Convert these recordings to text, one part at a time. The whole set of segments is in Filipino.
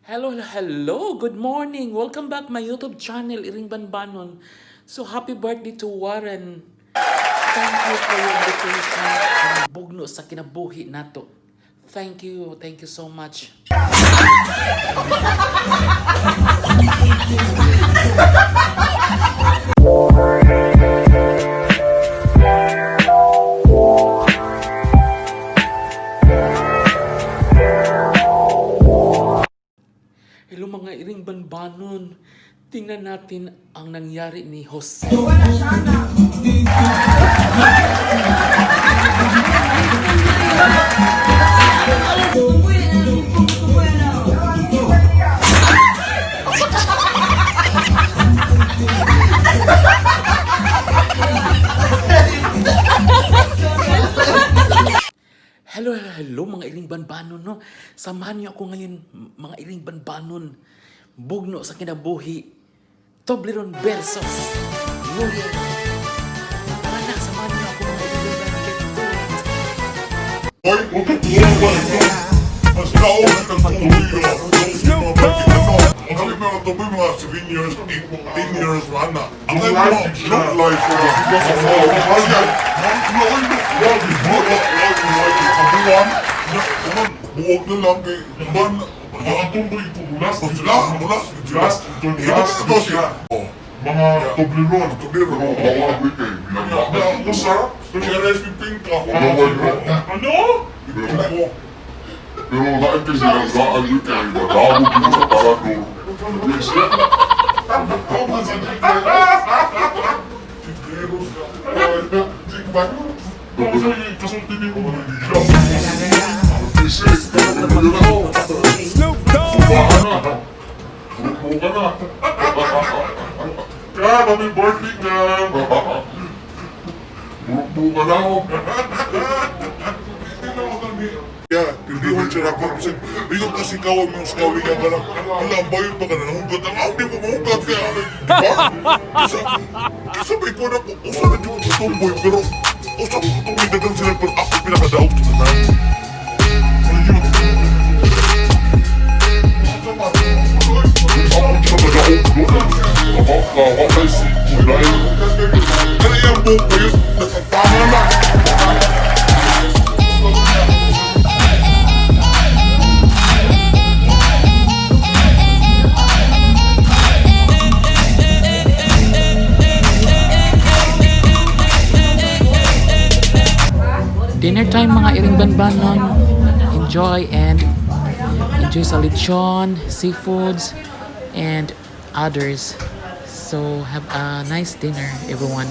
Hello, good morning. Welcome back my YouTube channel, Iring Banbanon. So happy birthday to Warren. Thank you for your invitation. Ang bugno sa kinabuhi nato. Thank you so much. Hello mga Iring Banbanon. Tingnan natin ang nangyari ni Jose. Hello mga Iring Banbanon, no? Samahan niyo ako ngayon mga Iring Banbanon. Bugno sa kinabuhi. TUBLIRON versus Lawyer. Tara na, samahan niyo ako mga Iring Banbanon. Hoy, huwag ka tulong ba ito? Mas naon ng tuloy ang halip na natuloy mga 7 years, 18 years, mana. Ang ay mo, look life ko. Ayan, naon mo, lagi, kabuan, buwag na lang kay man. Mga tumboy ito, mulas, ito siya. Mga TUBLIRON, bawang wikay. Ako sa, nag-arrest ni Pinka. Ano? Pero lahat kasi nag-aan wikay, malabo dito sa parador. Sigleros ka. Sigban. Kasultinin mo mga nila. BISHEE, Subahan na. Subukan ka na. Kaya, happy birthday ka. Buka na ako. Yeah, hindi ko siya napapasin. Ikaw kasi kawag mo sa kawin ka lang. Alam, bayon pa ka na nahugat. Ang di mo mahugat ka. Diba? Kasabay ko na po. Usa na yung tumboy. Pero usa ko tumboy dagang sila. Pero ako pinakadaog sa na. Ayun. Ako pinakadaog. Wakay si Dahil. Kaya yung buhok na yun. Nasantama na. Dinner time mga Iring Banbanon. Enjoy sa lechon, seafoods, and others. So have a nice dinner, everyone.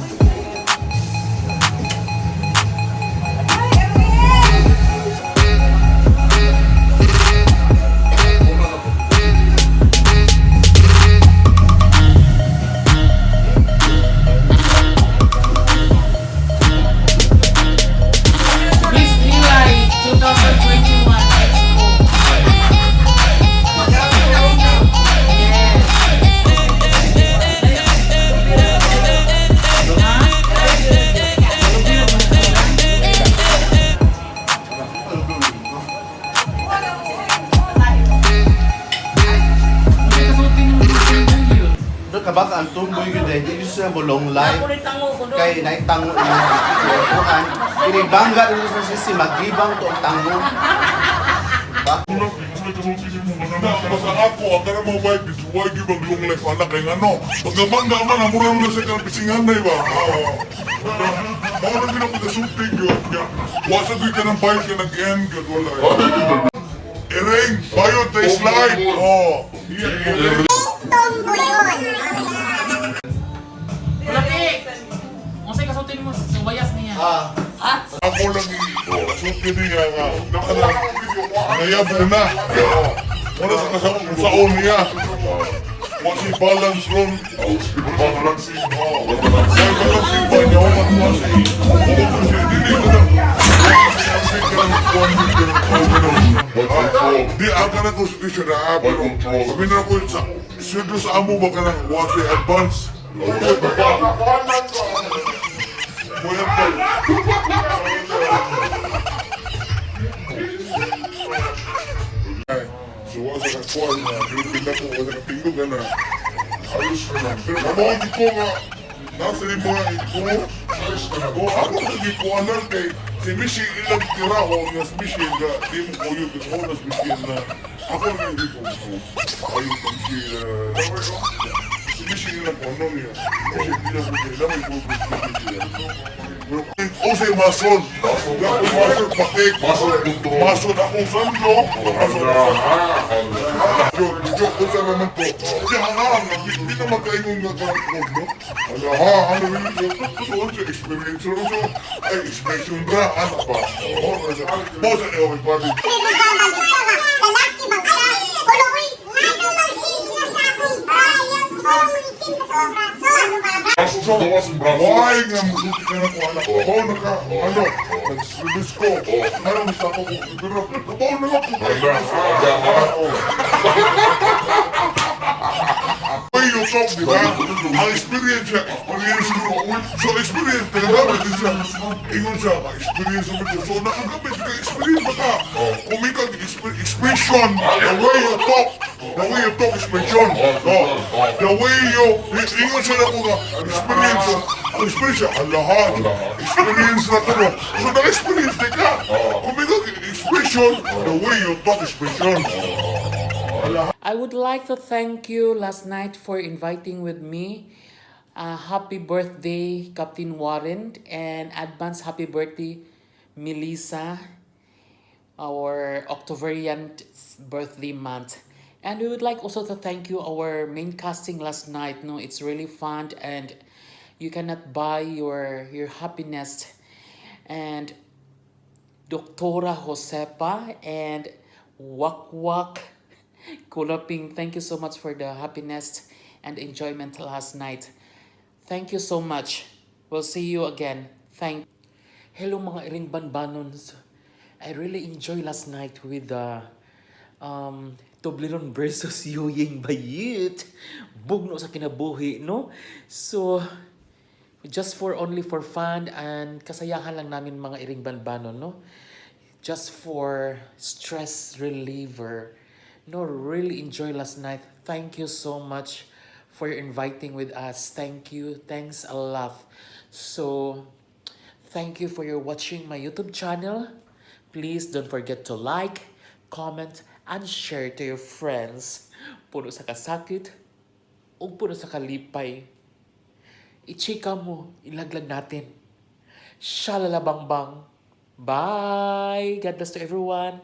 Kabak ang tumboy yun eh, hindi siya bulong live. Kaya naitango yung kuhan. Inibangga rin sa sisi, maglibang to ang tango. Ba? Basta ako, ang ka na mga bike, dito huwag yung maglong life anak kay ano. Pagkabangga man, ang mura mo na sa kang pisingan na iba. Mga nang pinapagkasumping yun. Wasa doon ka ng bike ka nag-end, God wala eh. Iring, bayo, tayo slide. Masay kasultin mo, subayas niya. Ako lang isumpin niya nga. Nayabo na. Wala sa kasaon niya. Wala si balance ron. Balancing. Kaya balancing ba niya? Wala mo kasi. Hindi ko na. Di aga na ko sa na. Pero sabi na ko sa siyempre sa amo ba ka ng wasi advance. So sa kakuan na, pinipinda ko, sa katingog na, ayos ka na. Pero kamawag ko nga, nasa yung mga ito, ayos ka na. Ako nagikuan lang kay, si Bishi ilang tira ko, nga si Bishi nga, di mo ko yun, kasi ako na si Bishi na, ako na hindi ko ayos ka Bishi, si Bishi ilang ano niya, Bishi ilang Bishi, lamay ko Bishi. O say mason, mason patik, mason akong santo, mason joke ko sa naman to. Hindi na magkaingon nga karangkod, no? Ano rin ito? So, experience rin ito. Ay, expression ra, ano ba? Bosa niyo, may pati. So, why nga mabuti ka na ko anak ko? Bawa na ka, ano, nag-service ko. Ano, gusto ako ko, pero, bawa na lang ko kayo. Way you talk, di ba? Ang experience ko. So, experience, talagamit din siya. Ingon siya, experience mo ito. So, nakagamit ka, experience ba ka? Kumika, expression, the way you talk, expression. The way you, ingon siya na ko nga, experience, ang experience, ang lahat. Experience na ko. So, na-experience din ka. Kumika, expression, the way you talk, expression. I would like to thank you last night for inviting with me. Happy birthday, Captain Warren, and advance happy birthday, Melissa, our Octoberian birthday month. And we would like also to thank you our main casting last night. No, it's really fun, and you cannot buy your happiness. And Doctora Josepa and Wak Wak Kulaping, thank you so much for the happiness and enjoyment last night. Thank you so much. We'll see you again. Hello mga iring banbanons. I really enjoy last night with the TUBLIRON versus Yuying Bayit. Bugno sa kinabuhi, no? So, just for only for fun and kasayahan lang namin mga iring banbanon, no? Just for stress reliever. No, really enjoy last night. Thank you so much for inviting with us. Thank you. Thanks a lot. So, thank you for your watching my YouTube channel. Please don't forget to like, comment, and share to your friends. Puno sa kasakit o puno sa kalipay. I-chika mo, ilaglag natin. Shalala bang bang. Bye! God bless to everyone.